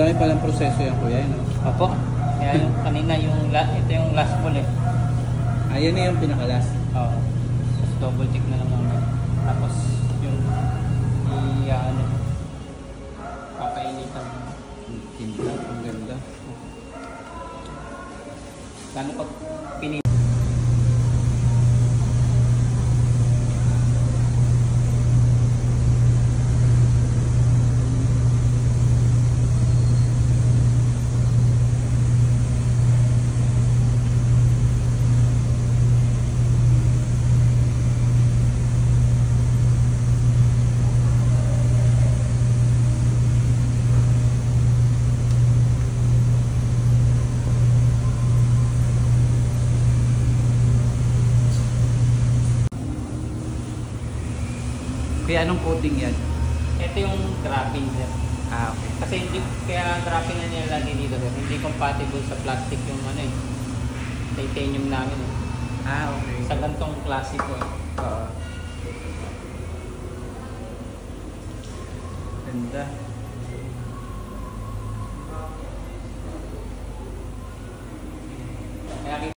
dami palang proseso yan kuya, no? Opo. Kaya yung kanina ito yung last ball eh. Ayan na yung pinakalas. Oo. Tapos double check na lang naman. Tapos yung ano, papainitan. Tinta, ang ganda. Lalo pag pinili. Kaya anong coating yan? Ito yung dropping sir. Ah, okay. Kasi hindi, kaya dropping na nilalagay dito sir. Hindi compatible sa plastic yung ano eh. Titanium namin eh. Ah, okay. Sa gantong klase po eh. Oo. Ganda. Kaya